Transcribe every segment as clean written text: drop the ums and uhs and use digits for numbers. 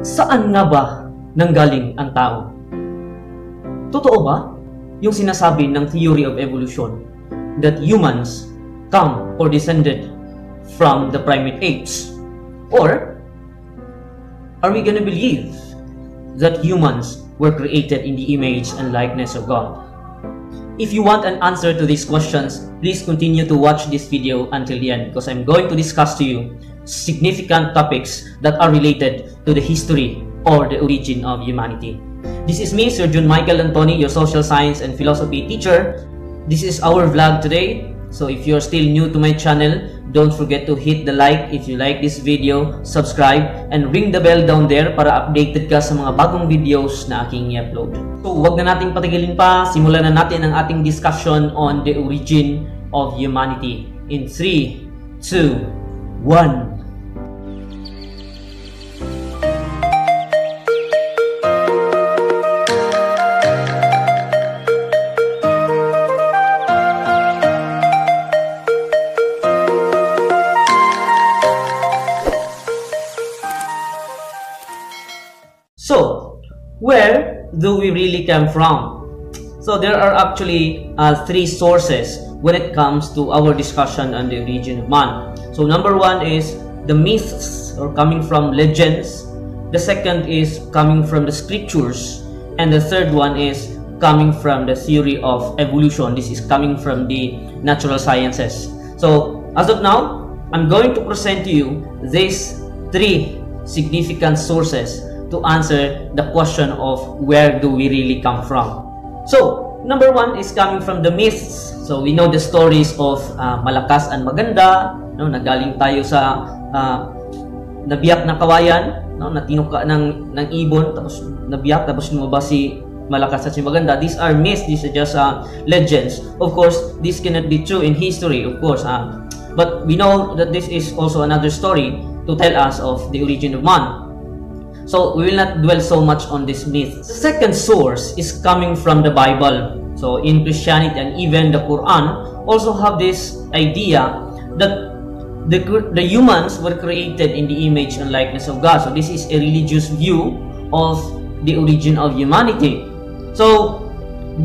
Saan nga ba nanggaling ang tao? Totoo ba yung sinasabi ng theory of evolution that humans come or descended from the primate apes? Or are we gonna believe that humans were created in the image and likeness of God? If you want an answer to these questions, please continue to watch this video until the end, because I'm going to discuss to you significant topics that are related to the history or the origin of humanity. This is me, Sir John Michael Antone, your social science and philosophy teacher. This is our vlog today. So if you're still new to my channel, don't forget to hit the like if you like this video, subscribe, and ring the bell down there para updated ka sa mga bagong videos na aking i-upload. So wag na nating patigilin pa, simulan na natin ang ating discussion on the origin of humanity. In 3, 2, 1. So, where do we really come from? So, there are actually three sources when it comes to our discussion on the origin of man. So, number one is the myths, or coming from legends. The second is coming from the scriptures. And the third one is coming from the theory of evolution. This is coming from the natural sciences. So, as of now, I'm going to present to you these three significant sources to answer the question of where do we really come from. So, number one is coming from the myths. So, we know the stories of Malakas and Maganda, no, nagaling tayo sa nabiyak na kawayan, no, natinuka ng ibon, tapos nabiyak, tapos lumabas si Malakas at si Maganda. These are myths, these are just legends. Of course, this cannot be true in history, of course. But we know that this is also another story to tell us of the origin of man. So, we will not dwell so much on this myth. The second source is coming from the Bible. So, in Christianity and even the Quran also have this idea that the humans were created in the image and likeness of God. So, this is a religious view of the origin of humanity. So,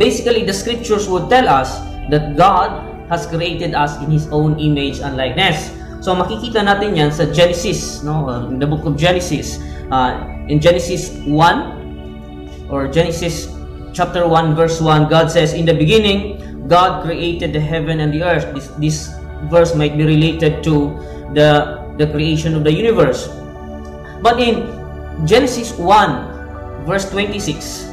basically, the scriptures would tell us that God has created us in His own image and likeness. So, makikita natin yan sa Genesis, no? In the book of Genesis. In Genesis 1 or Genesis chapter 1 verse 1, God says, in the beginning God created the heaven and the earth. This verse might be related to the creation of the universe. But in Genesis 1 verse 26,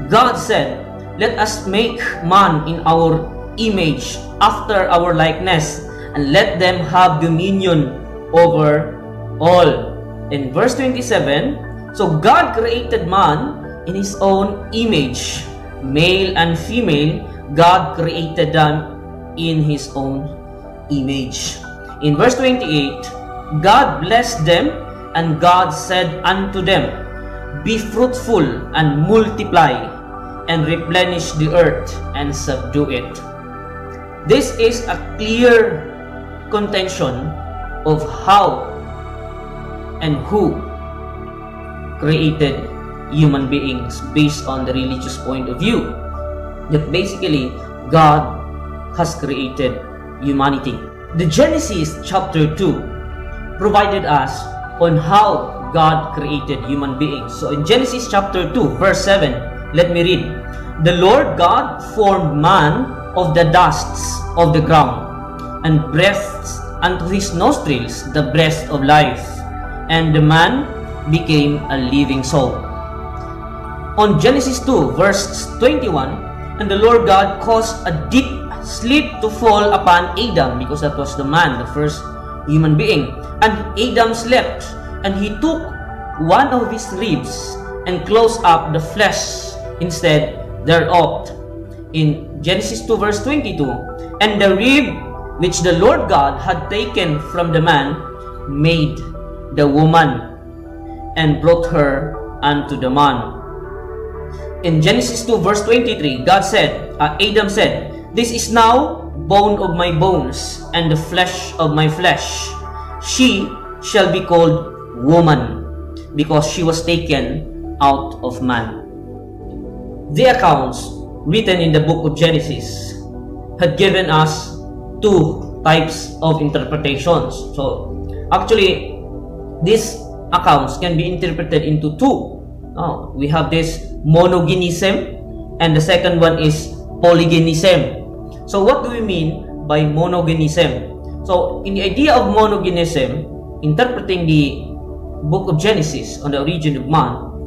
God said, let us make man in our image, after our likeness, and let them have dominion over all. In verse 27, so God created man in His own image, male and female, God created them in His own image. In verse 28, God blessed them, and God said unto them, be fruitful and multiply, and replenish the earth and subdue it. This is a clear contention of how and who created human beings based on the religious point of view. That basically, God has created humanity. The Genesis chapter 2 provided us on how God created human beings. So in Genesis chapter 2 verse 7, let me read. The Lord God formed man of the dusts of the ground, and breathed unto his nostrils the breath of life, and the man became a living soul. On Genesis 2 verse 21, and the Lord God caused a deep sleep to fall upon Adam, because that was the man, the first human being. And Adam slept, and he took one of his ribs and closed up the flesh instead thereof. In Genesis 2 verse 22, and the rib which the Lord God had taken from the man made the woman, and brought her unto the man. In Genesis 2 verse 23, Adam said, this is now bone of my bones, and the flesh of my flesh. She shall be called woman, because she was taken out of man. The accounts written in the book of Genesis had given us two types of interpretations. So actually, these accounts can be interpreted into two. We have this monogenism, and the second one is polygenism. So what do we mean by monogenism? So in the idea of monogenism, interpreting the book of Genesis on the origin of man,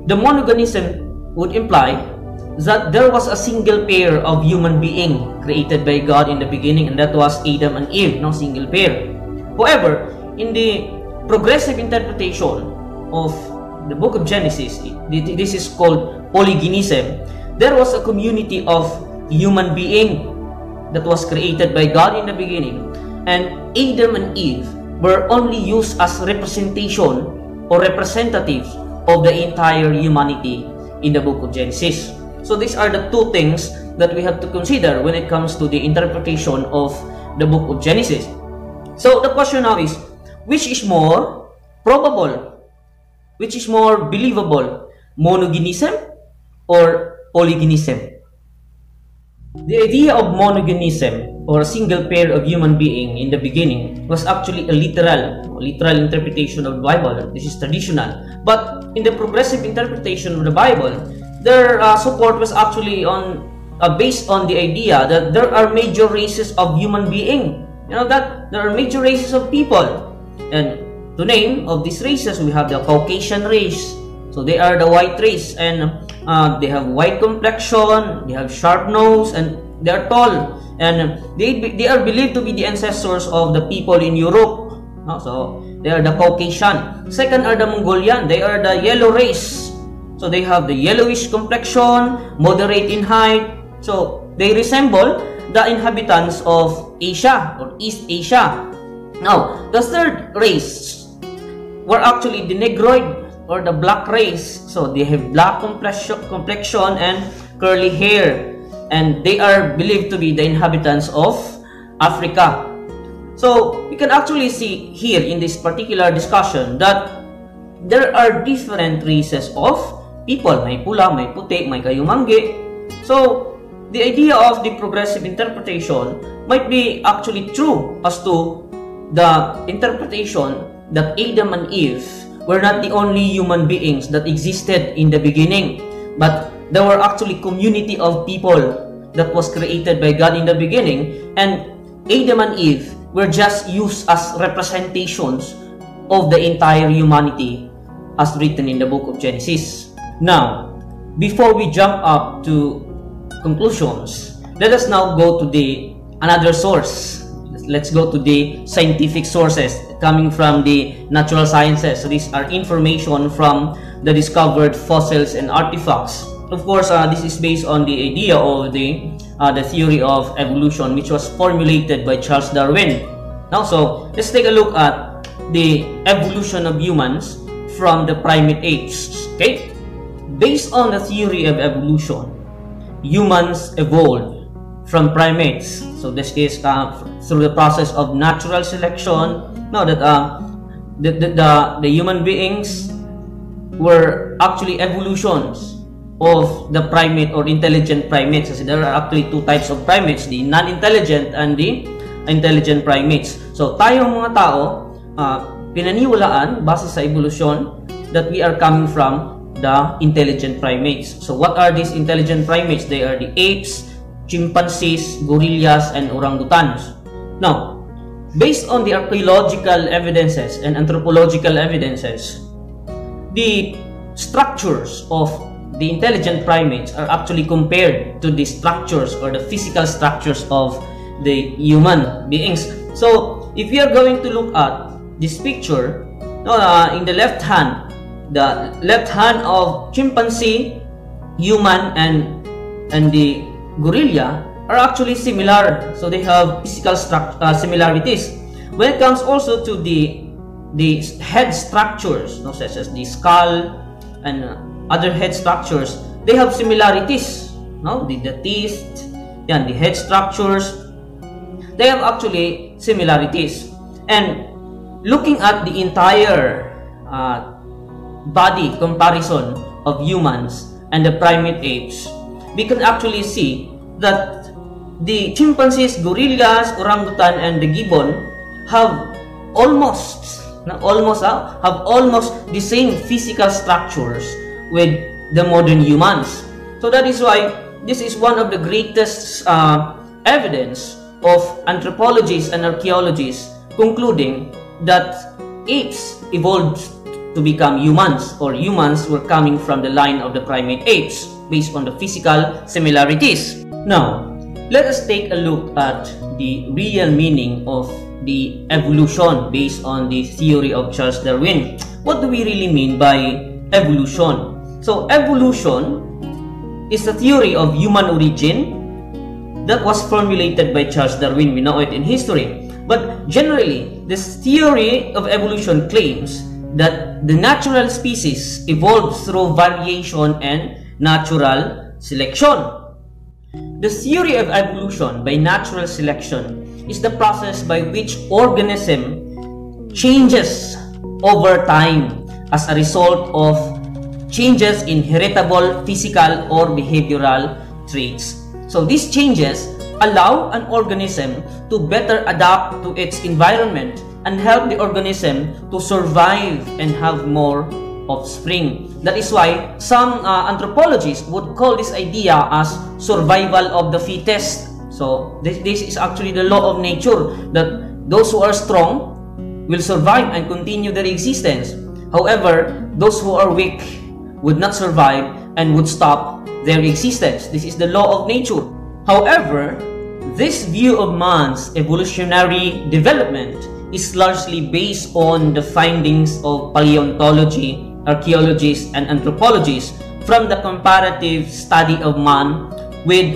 the monogenism would imply that there was a single pair of human being created by God in the beginning, and that was Adam and Eve, no single pair. However, in the progressive interpretation of the book of Genesis, this is called polygenism. There was a community of human being that was created by God in the beginning, and Adam and Eve were only used as representation or representatives of the entire humanity in the book of Genesis. So these are the two things that we have to consider when it comes to the interpretation of the book of Genesis. So the question now is, which is more probable? Which is more believable? Monogenism or polygenism? The idea of monogenism, or a single pair of human being in the beginning, was actually a literal interpretation of the Bible. This is traditional. But in the progressive interpretation of the Bible, their support was actually based on the idea that there are major races of human being. You know that there are major races of people, and to name of these races, we have the Caucasian race. So they are the white race, and they have white complexion, they have sharp nose, and they are tall, and they are believed to be the ancestors of the people in Europe. So they are the Caucasian. Second are the Mongolian. They are the yellow race. So they have the yellowish complexion, moderate in height. So they resemble the inhabitants of Asia or East Asia. Now, the third race were actually the Negroid or the black race. So they have black complexion and curly hair, and they are believed to be the inhabitants of Africa. So we can actually see here in this particular discussion that there are different races of people. May pula, may puti, may kayumanggi. So the idea of the progressive interpretation might be actually true as to the interpretation that Adam and Eve were not the only human beings that existed in the beginning, but there were actually community of people that was created by God in the beginning, and Adam and Eve were just used as representations of the entire humanity as written in the book of Genesis. Now, before we jump up to conclusions, let us now go to another source. Let's go to the scientific sources coming from the natural sciences. So these are information from the discovered fossils and artifacts. Of course, this is based on the idea of the theory of evolution, which was formulated by Charles Darwin. Now, so let's take a look at the evolution of humans from the primate apes. Okay, based on the theory of evolution, humans evolved from primates. So this is through the process of natural selection. Now that the human beings were actually evolutions of the primate or intelligent primates. Kasi there are actually two types of primates, the non-intelligent and the intelligent primates. So tayong mga tao, pinaniwalaan base sa evolution that we are coming from the intelligent primates. So what are these intelligent primates? They are the apes, chimpanzees, gorillas, and orangutans. Now, based on the archaeological evidences and anthropological evidences, the structures of the intelligent primates are actually compared to the structures or the physical structures of the human beings. So, if we are going to look at this picture, in the left hand of chimpanzee, human, and the gorilla are actually similar. So they have physical similarities. When it comes also to the head structures, such as the skull and other head structures, they have similarities. The teeth, the head structures, they have actually similarities. And looking at the entire body comparison of humans and the primate apes, we can actually see that the chimpanzees, gorillas, orangutan, and the gibbon have almost the same physical structures with the modern humans. So that is why this is one of the greatest evidence of anthropologists and archaeologists concluding that apes evolved to become humans, or humans were coming from the line of the primate apes based on the physical similarities. Now, let us take a look at the real meaning of the evolution based on the theory of Charles Darwin. What do we really mean by evolution? So, evolution is a theory of human origin that was formulated by Charles Darwin. We know it in history. But generally, this theory of evolution claims that the natural species evolved through variation and natural selection. The theory of evolution by natural selection is the process by which organism changes over time as a result of changes in heritable physical or behavioral traits. So these changes allow an organism to better adapt to its environment and help the organism to survive and have more offspring. That is why some anthropologists would call this idea as survival of the fittest. So this is actually the law of nature, that those who are strong will survive and continue their existence. However, those who are weak would not survive and would stop their existence. This is the law of nature. However, this view of man's evolutionary development is largely based on the findings of paleontology, archaeologists, and anthropologists from the comparative study of man with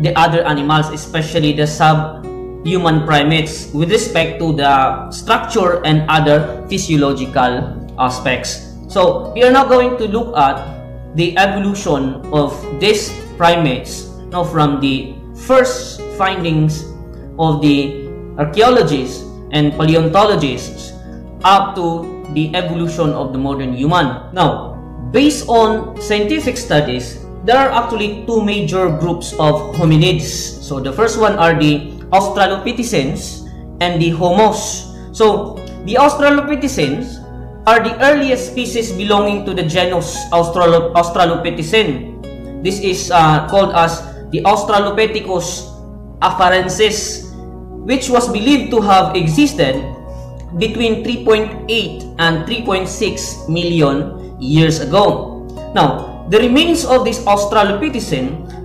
the other animals, especially the subhuman primates, with respect to the structure and other physiological aspects. So, we are now going to look at the evolution of these primates now from the first findings of the archaeologists and paleontologists up to the evolution of the modern human. Now, based on scientific studies, there are actually two major groups of hominids. So the first one are the Australopithecus and the Homos. So the Australopithecus are the earliest species belonging to the genus Australopithecus. This is called as the Australopithecus Afarensis, which was believed to have existed between 3.8 and 3.6 million years ago. Now, the remains of this Australopithecus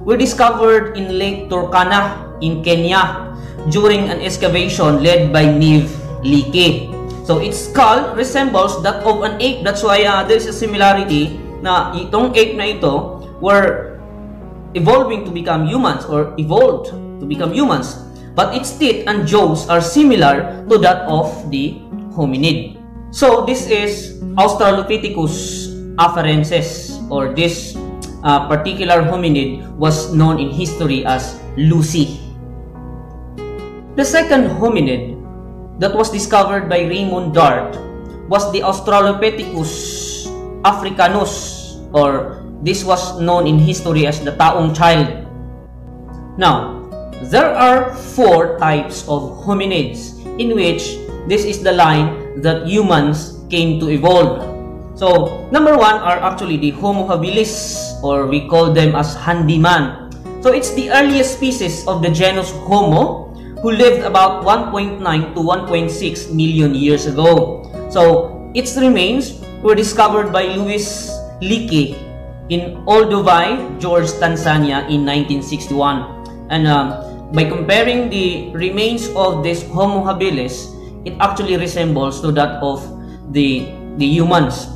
were discovered in Lake Turkana in Kenya during an excavation led by Niv Leakey. So, its skull resembles that of an ape. That's why there is a similarity na itong ape na ito were evolving to become humans, or evolved to become humans. But its teeth and jaws are similar to that of the hominid. So this is Australopithecus Afarensis, or this particular hominid was known in history as Lucy. The second hominid that was discovered by Raymond Dart was the Australopithecus Africanus, or this was known in history as the taong child. Now, there are four types of hominids in which this is the line that humans came to evolve. So, number one are actually the Homo habilis, or we call them as handyman. So, it's the earliest species of the genus Homo who lived about 1.9 to 1.6 million years ago. So, its remains were discovered by Louis Leakey in Olduvai, George, Tanzania in 1961. And by comparing the remains of this Homo habilis, it actually resembles to that of the humans.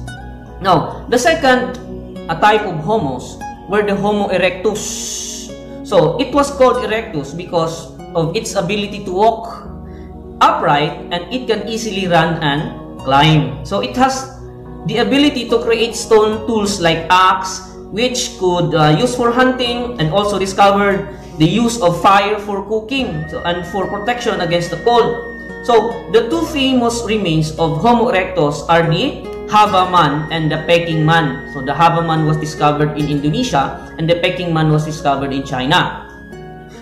Now, the second type of homos were the Homo Erectus. So, it was called Erectus because of its ability to walk upright, and it can easily run and climb. So, it has the ability to create stone tools like axe, which could use for hunting, and also discovered the use of fire for cooking and for protection against the cold. So, the two famous remains of Homo erectus are the Hava man and the Peking man. So the Hava man was discovered in Indonesia and the Peking man was discovered in China.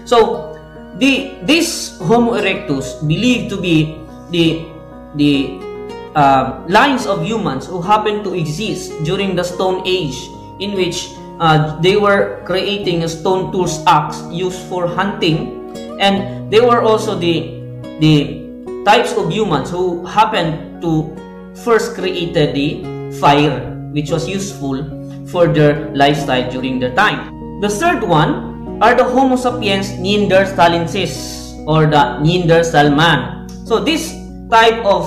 So this Homo erectus believed to be the lines of humans who happened to exist during the Stone Age, in which they were creating a stone tools axe used for hunting, and they were also the types of humans who happened to first created the fire, which was useful for their lifestyle during their time. The third one are the Homo sapiens neanderthalensis, or the Neanderthal man. So this type of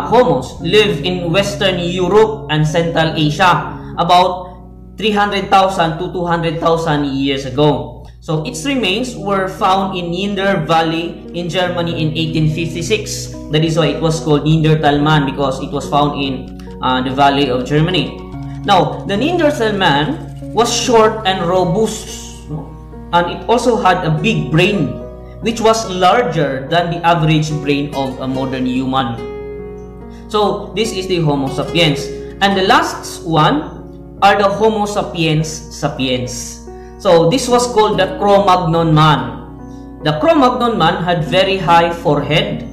homos live in Western Europe and Central Asia about 300,000 to 200,000 years ago. So its remains were found in Neander Valley in Germany in 1856. That is why it was called Neanderthal man, because it was found in the valley of Germany. Now, the Neanderthal man was short and robust, and it also had a big brain, which was larger than the average brain of a modern human. So this is the Homo sapiens. And the last one are the Homo sapiens sapiens. So this was called the Cro-Magnon man. The Cro-Magnon man had very high forehead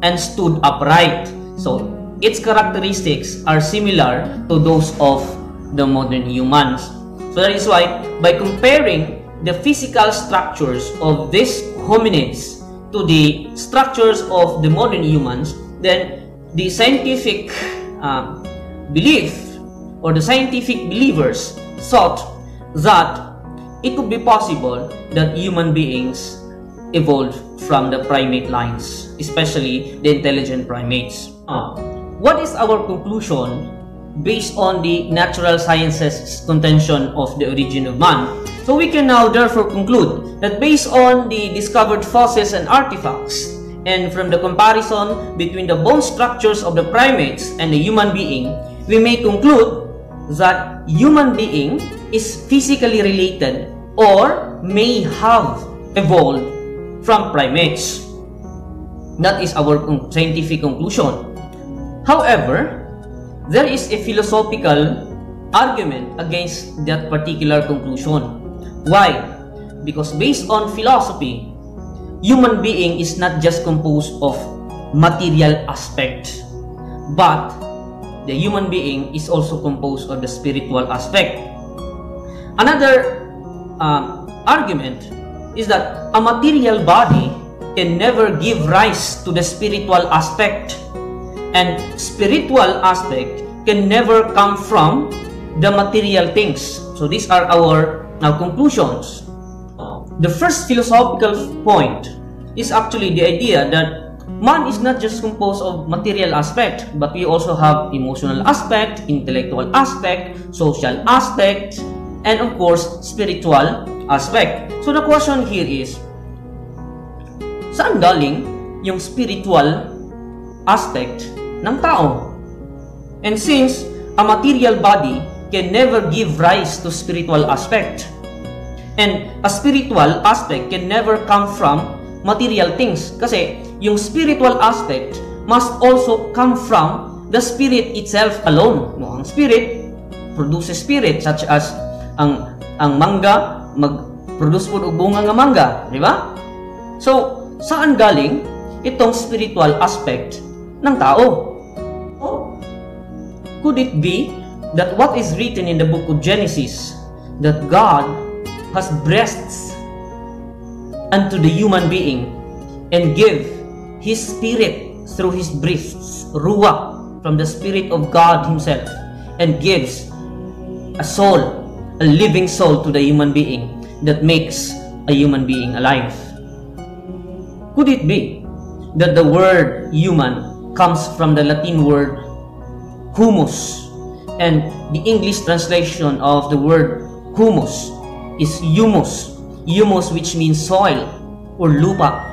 and stood upright. So its characteristics are similar to those of the modern humans. So that is why, by comparing the physical structures of these hominids to the structures of the modern humans, then the scientific belief, or the scientific believers, thought that it could be possible that human beings evolved from the primate lines, especially the intelligent primates. What is our conclusion based on the natural sciences contention of the origin of man? So we can now therefore conclude that based on the discovered fossils and artifacts, and from the comparison between the bone structures of the primates and the human being, we may conclude that human being is physically related or may have evolved from primates. That is our scientific conclusion. However, there is a philosophical argument against that particular conclusion. Why? Because based on philosophy, human being is not just composed of material aspect, but the human being is also composed of the spiritual aspect. Another argument is that a material body can never give rise to the spiritual aspect, and spiritual aspect can never come from the material things. So these are our conclusions. The first philosophical point is actually the idea that man is not just composed of material aspect, but we also have emotional aspect, intellectual aspect, social aspect, and of course, spiritual aspect. So the question here is, saan galing yung spiritual aspect ng tao? And since a material body can never give rise to spiritual aspect, and a spiritual aspect can never come from material things, kasi yung spiritual aspect must also come from the spirit itself alone. No? Ang spirit produces spirit, such as ang mangga mag-produce po og bunga nga mangga, di ba? So, saan galing itong spiritual aspect ng tao? Could it be that what is written in the book of Genesis, that God has breasts unto the human being and give His spirit through His breasts, ruach, from the Spirit of God Himself, and gives a soul, a living soul to the human being that makes a human being alive? Could it be that the word human comes from the Latin word humus, and the English translation of the word humus is humus, which means soil or lupa?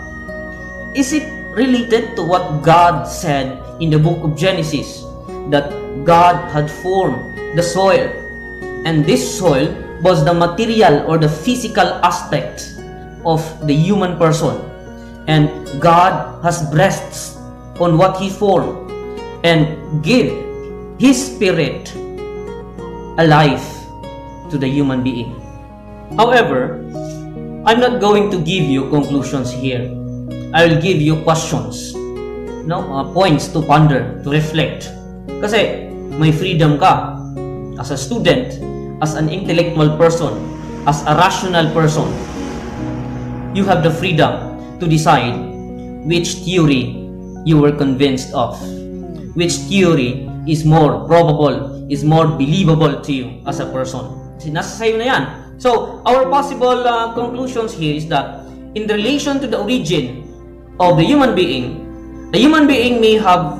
Is it related to what God said in the book of Genesis, that God had formed the soil, and this soil was the material or the physical aspect of the human person, and God has breasts on what He formed and give His spirit alive to the human being. However, I'm not going to give you conclusions here. I will give you questions, points to ponder, to reflect. Kasi may freedom ka as a student, as an intellectual person, as a rational person. You have the freedom to decide which theory you were convinced of, which theory is more probable, is more believable to you as a person. Nasa sayo na yan. So, our possible conclusions here is that in relation to the origin of the human being may have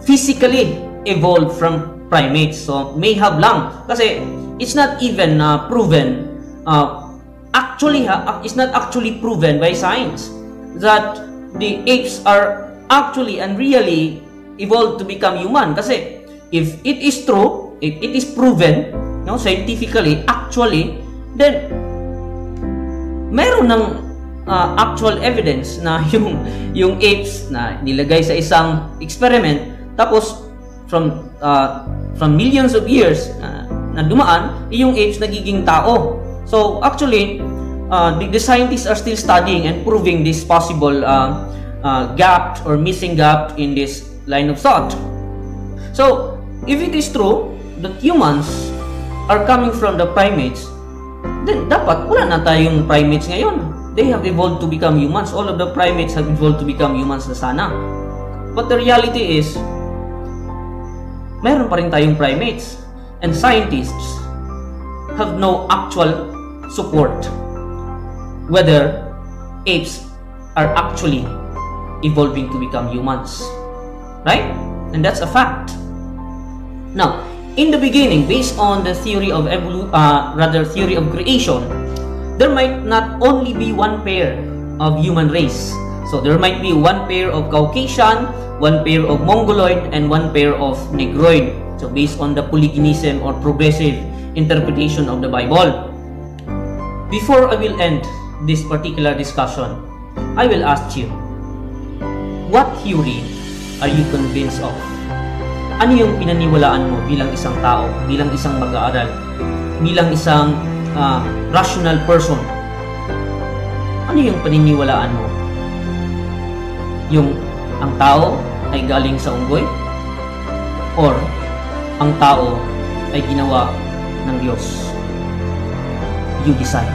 physically evolved from primates. So, may have lang. Kasi, it's not even proven, it's not actually proven by science that the apes are actually and really evolved to become human. Kasi, if it is true, if it is proven, scientifically, actually, then meron ng actual evidence na yung apes na nilagay sa isang experiment, tapos from millions of years na dumaan, yung apes nagiging tao. So actually, the scientists are still studying and proving this possible gap or missing gap in this line of thought. So if it is true that humans are coming from the primates, then dapat wala na tayong primates ngayon. They have evolved to become humans. All of the primates have evolved to become humans na sana. But the reality is, meron pa rin tayong primates. And scientists have no actual support whether apes are actually evolving to become humans. Right? And that's a fact. Now, in the beginning, based on the theory of theory of creation, there might not only be one pair of human race. So there might be one pair of Caucasian, one pair of Mongoloid, and one pair of Negroid. So based on the polygenism or progressive interpretation of the Bible. Before I will end this particular discussion, I will ask you, what theory are you convinced of? Ano yung pinaniwalaan mo bilang isang tao, bilang isang mag-aaral, bilang isang rational person? Ano yung paniniwalaan mo? Yung ang tao ay galing sa unggoy? Or ang tao ay ginawa ng Diyos? You decide.